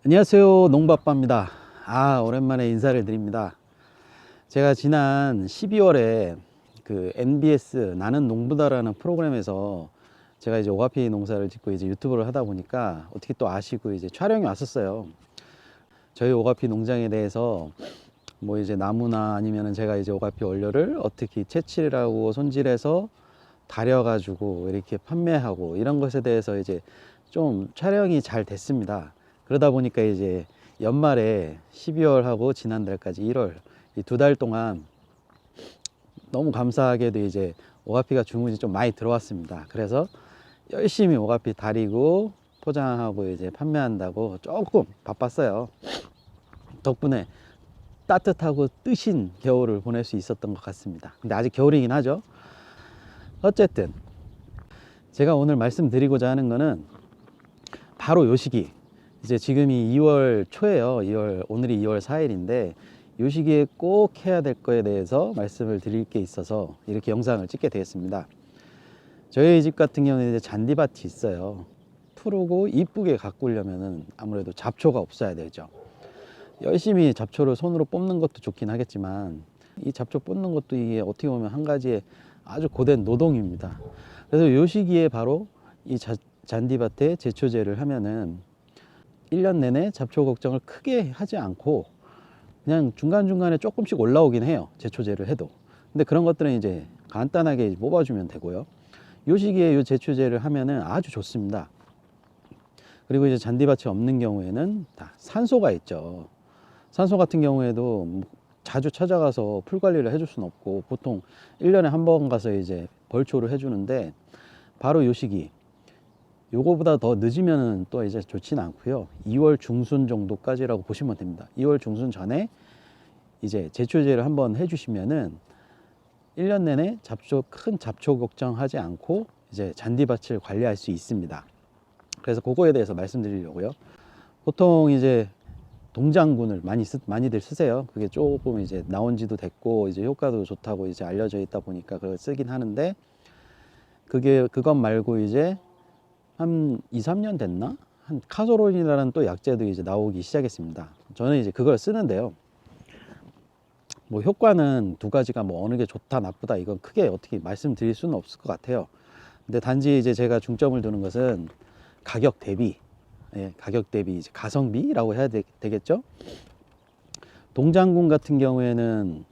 안녕하세요, 농부아빠입니다. 오랜만에 인사를 드립니다. 제가 지난 12월에 그 NBS 나는 농부다라는 프로그램에서 제가 이제 오가피 농사를 짓고 이제 유튜브를 하다 보니까 어떻게 또 아시고 이제 촬영이 왔었어요. 저희 오가피 농장에 대해서 뭐 이제 나무나 아니면은 제가 이제 오가피 원료를 어떻게 채취를 하고 손질해서 다려가지고 이렇게 판매하고 이런 것에 대해서 이제 좀 촬영이 잘 됐습니다. 그러다 보니까 이제 연말에 12월하고 지난달까지 1월 이 2달 동안 너무 감사하게도 이제 오가피가 주문이 좀 많이 들어왔습니다. 그래서 열심히 오가피 다리고 포장하고 이제 판매한다고 조금 바빴어요. 덕분에 따뜻하고 뜨신 겨울을 보낼 수 있었던 것 같습니다. 근데 아직 겨울이긴 하죠. 어쨌든 제가 오늘 말씀드리고자 하는 거는 바로 요 시기, 이제 지금이 2월 초예요. 오늘이 2월 4일인데 요 시기에 꼭 해야 될 거에 대해서 말씀을 드릴 게 있어서 이렇게 영상을 찍게 되었습니다. 저희 집 같은 경우는 이제 잔디밭이 있어요. 푸르고 이쁘게 가꾸려면은 아무래도 잡초가 없어야 되죠. 열심히 잡초를 손으로 뽑는 것도 좋긴 하겠지만 이 잡초 뽑는 것도 이게 어떻게 보면 한 가지의 아주 고된 노동입니다. 그래서 요 시기에 바로 이 잔디밭에 제초제를 하면은 1년 내내 잡초 걱정을 크게 하지 않고 그냥 중간중간에 조금씩 올라오긴 해요. 제초제를 해도. 근데 그런 것들은 이제 간단하게 뽑아주면 되고요. 요 시기에 요 제초제를 하면은 아주 좋습니다. 그리고 이제 잔디밭이 없는 경우에는 다 산소가 있죠. 산소 같은 경우에도 자주 찾아가서 풀 관리를 해줄 수는 없고 보통 1년에 한 번 가서 이제 벌초를 해주는데 바로 요 시기 요거보다 더 늦으면 또 이제 좋지는 않고요. 2월 중순 정도까지라고 보시면 됩니다. 2월 중순 전에 이제 제초제를 한번 해주시면은 1년 내내 큰 잡초 걱정하지 않고 이제 잔디밭을 관리할 수 있습니다. 그래서 그거에 대해서 말씀드리려고요. 보통 이제 동장군을 많이들 쓰세요. 그게 조금 이제 나온 지도 됐고 이제 효과도 좋다고 이제 알려져 있다 보니까 그걸 쓰긴 하는데 그것 말고 이제 한 2, 3년 됐나? 한 카소론이라는 또 약재도 이제 나오기 시작했습니다. 저는 이제 그걸 쓰는데요. 뭐 효과는 두 가지가 뭐 어느 게 좋다 나쁘다 이건 크게 어떻게 말씀드릴 수는 없을 것 같아요. 근데 단지 이제 제가 중점을 두는 것은 가격 대비, 가격 대비 이제 가성비라고 해야 되겠죠? 동장군 같은 경우에는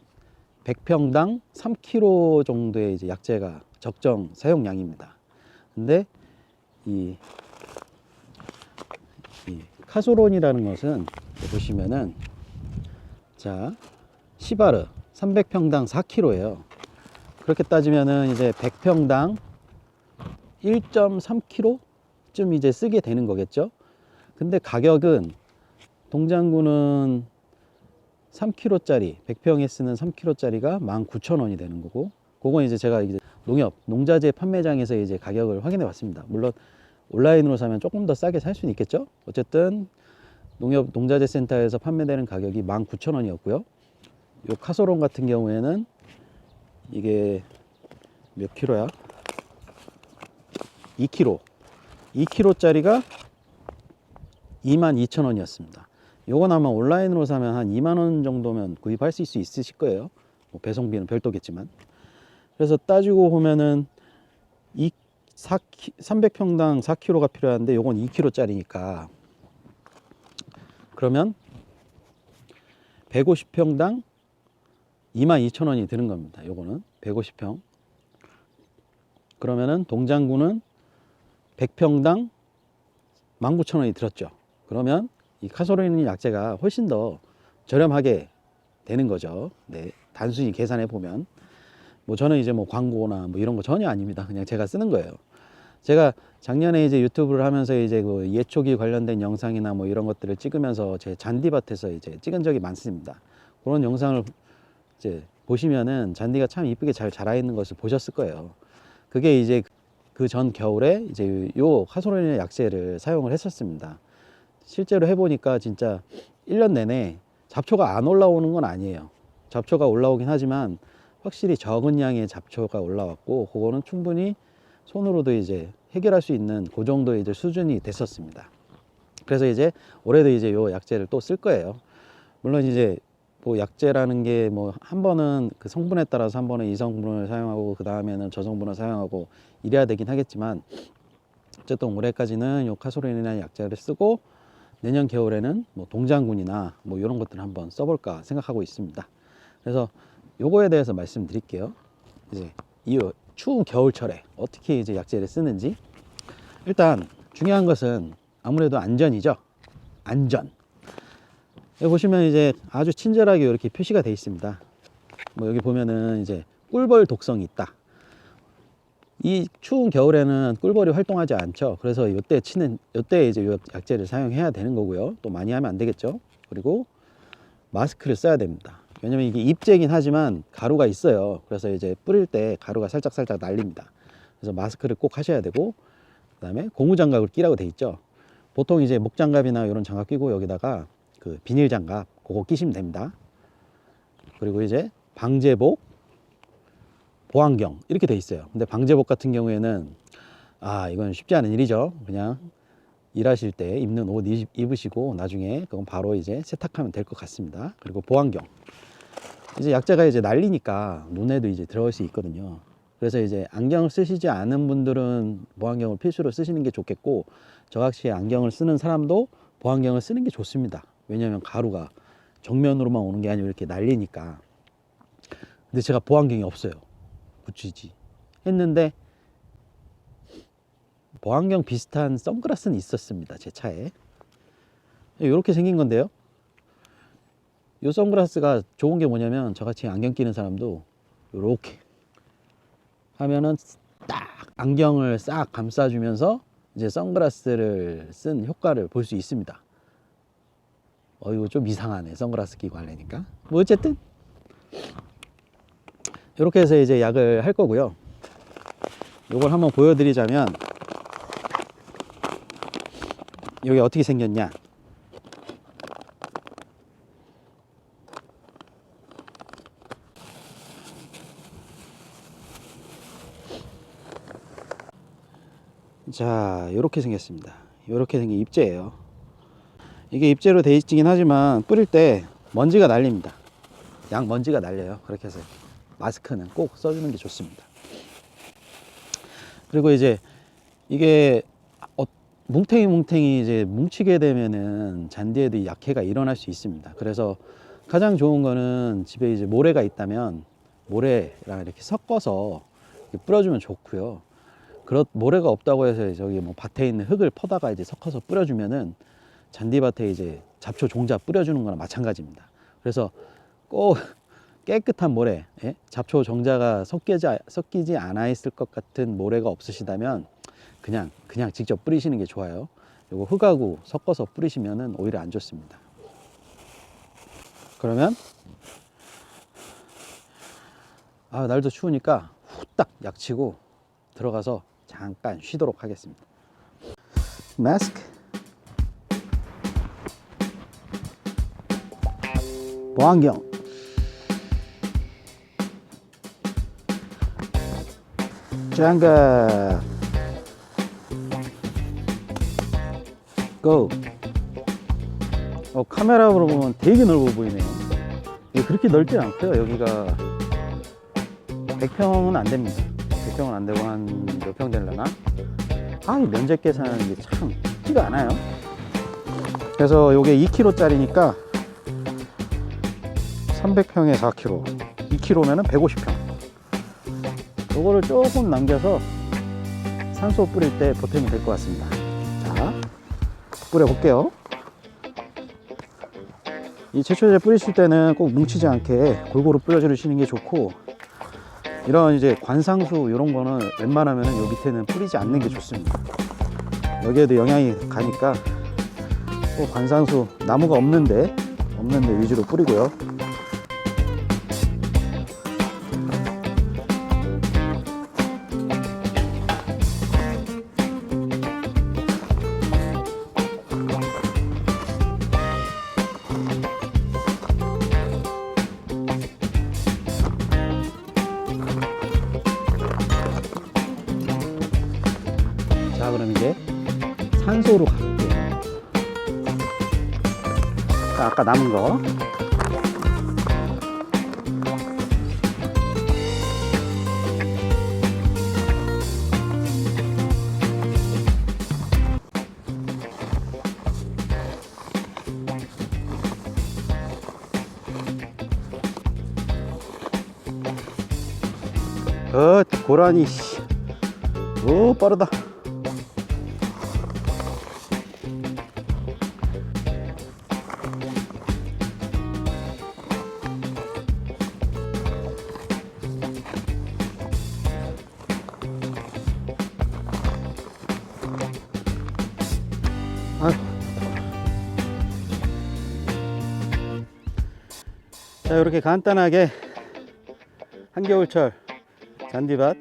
100평당 3kg 정도의 이제 약재가 적정 사용량입니다. 근데 이 카소론이라는 것은 보시면은 자 시바르 300평당 4kg예요. 그렇게 따지면은 이제 100평당 1.3kg 쯤 이제 쓰게 되는 거겠죠. 근데 가격은 동장군은 3kg짜리 100평에 쓰는 3kg짜리가 19,000원이 되는 거고, 그건 이제 제가 이제 농자재 판매장에서 이제 가격을 확인해 봤습니다. 물론 온라인으로 사면 조금 더 싸게 살 수는 있겠죠. 어쨌든 농자재 센터에서 판매되는 가격이 19,000원이었고요. 요 카소론 같은 경우에는 이게 몇 킬로야? 2kg. 2kg짜리가 22,000원이었습니다. 요건 아마 온라인으로 사면 한 2만 원 정도면 구입하실 수 있으실 거예요. 뭐 배송비는 별도겠지만. 그래서 따지고 보면은 300평당 4kg가 필요한데 요건 2kg짜리니까 그러면 150평당 22,000원이 드는 겁니다. 요거는 150평. 그러면은 동장군은 100평당 19,000원이 들었죠. 그러면 이 카소린 약재가 훨씬 더 저렴하게 되는 거죠. 네, 단순히 계산해 보면. 뭐 저는 이제 뭐 광고나 뭐 이런 거 전혀 아닙니다. 그냥 제가 쓰는 거예요. 제가 작년에 이제 유튜브를 하면서 이제 그 예초기 관련된 영상이나 뭐 이런 것들을 찍으면서 제 잔디밭에서 이제 찍은 적이 많습니다. 그런 영상을 이제 보시면은 잔디가 참 이쁘게 잘 자라 있는 것을 보셨을 거예요. 그게 이제 그 전 겨울에 이제 요 카소론의 약재를 사용을 했었습니다. 실제로 해보니까 진짜 1년 내내 잡초가 안 올라오는 건 아니에요. 잡초가 올라오긴 하지만 확실히 적은 양의 잡초가 올라왔고, 그거는 충분히 손으로도 이제 해결할 수 있는 그 정도의 이제 수준이 됐었습니다. 그래서 이제 올해도 이제 요 약재를 또 쓸 거예요. 물론 이제 뭐 약재라는 게 뭐 한 번은 그 성분에 따라서 한 번은 이 성분을 사용하고 그 다음에는 저 성분을 사용하고 이래야 되긴 하겠지만, 어쨌든 올해까지는 요 카솔린이라는 약재를 쓰고 내년 겨울에는 뭐 동장군이나 뭐 이런 것들을 한번 써볼까 생각하고 있습니다. 그래서 요거에 대해서 말씀드릴게요. 이제 이 추운 겨울철에 어떻게 이제 약재를 쓰는지. 일단 중요한 것은 아무래도 안전이죠. 안전. 여기 보시면 이제 아주 친절하게 이렇게 표시가 되어 있습니다. 뭐 여기 보면은 이제 꿀벌 독성이 있다. 이 추운 겨울에는 꿀벌이 활동하지 않죠. 그래서 이때 이제 요 약재를 사용해야 되는 거고요. 또 많이 하면 안 되겠죠. 그리고 마스크를 써야 됩니다. 왜냐면 이게 잎재긴 하지만 가루가 있어요. 그래서 이제 뿌릴 때 가루가 살짝 날립니다. 그래서 마스크를 꼭 하셔야 되고, 그 다음에 고무장갑을 끼라고 돼 있죠. 보통 이제 목장갑이나 이런 장갑 끼고 여기다가 그 비닐 장갑 그거 끼시면 됩니다. 그리고 이제 방제복, 보안경 이렇게 돼 있어요. 근데 방제복 같은 경우에는 이건 쉽지 않은 일이죠. 그냥 일하실 때 입는 옷 입으시고 나중에 그건 바로 이제 세탁하면 될 것 같습니다. 그리고 보안경, 이제 약재가 이제 날리니까 눈에도 이제 들어올 수 있거든요. 그래서 이제 안경을 쓰시지 않은 분들은 보안경을 필수로 쓰시는 게 좋겠고, 저같이 안경을 쓰는 사람도 보안경을 쓰는 게 좋습니다. 왜냐하면 가루가 정면으로만 오는 게 아니고 이렇게 날리니까. 근데 제가 보안경이 없어요. 붙이지 했는데 보안경 비슷한 선글라스는 있었습니다. 제 차에 이렇게 생긴 건데요. 이 선글라스가 좋은 게 뭐냐면 저같이 안경 끼는 사람도 이렇게 하면은 딱 안경을 싹 감싸주면서 이제 선글라스를 쓴 효과를 볼 수 있습니다. 이거 좀 이상하네. 선글라스 끼고 하려니까. 뭐 어쨌든 이렇게 해서 이제 약을 할 거고요. 이걸 한번 보여드리자면, 여기 어떻게 생겼냐. 자, 이렇게 생겼습니다. 이렇게 생긴 잎재예요. 이게 잎재로 돼 있긴 하지만 뿌릴 때 먼지가 날립니다. 양 먼지가 날려요. 그렇게 해서 마스크는 꼭 써주는 게 좋습니다. 그리고 이제 이게 뭉탱이 이제 뭉치게 되면은 잔디에도 약해가 일어날 수 있습니다. 그래서 가장 좋은 거는 집에 이제 모래가 있다면 모래랑 이렇게 섞어서 뿌려주면 좋고요. 모래가 없다고 해서 저기 뭐 밭에 있는 흙을 퍼다가 이제 섞어서 뿌려주면은 잔디밭에 이제 잡초 종자 뿌려주는 거나 마찬가지입니다. 그래서 꼭 깨끗한 모래, 잡초 종자가 섞이지 않아 있을 것 같은 모래가 없으시다면 그냥 직접 뿌리시는 게 좋아요. 이거 흙하고 섞어서 뿌리시면은 오히려 안 좋습니다. 그러면 날도 추우니까 후딱 약치고 들어가서 잠깐 쉬도록 하겠습니다. 마스크, 보안경, 장갑, 고! 카메라로 보면 되게 넓어 보이네요. 그렇게 넓지 않고요. 여기가 100평은 안 됩니다. 100평은 안 되고 한 몇 평 되려나? 이 면적 계산하는 게 참 쉽지가 않아요. 그래서 요게 2kg 짜리니까 300평에 4kg, 2kg면은 150평. 요거를 조금 남겨서 산소 뿌릴 때 보태면 될 것 같습니다. 자, 뿌려 볼게요. 이 제초제 뿌리실 때는 꼭 뭉치지 않게 골고루 뿌려주시는 게 좋고, 이런 이제 관상수 이런 거는 웬만하면 요 밑에는 뿌리지 않는 게 좋습니다. 여기에도 영향이 가니까 또 관상수, 나무가 없는데 위주로 뿌리고요. 자, 그럼 이제 산소로 갈게요. 자, 아까 남은 거. 고라니, 씨. 오, 빠르다. 아유. 자, 이렇게 간단하게 한겨울철 잔디밭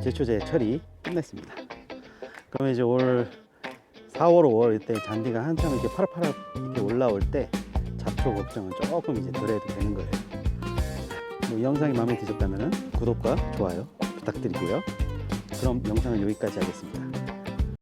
제초제 처리 끝냈습니다. 그러면 이제 올 4월, 5월 이때 잔디가 한참 이렇게 파릇파릇 이렇게 올라올 때 잡초 걱정은 조금 이제 덜 해도 되는 거예요. 뭐 이 영상이 마음에 드셨다면 구독과 좋아요 부탁드리고요. 그럼 영상은 여기까지 하겠습니다.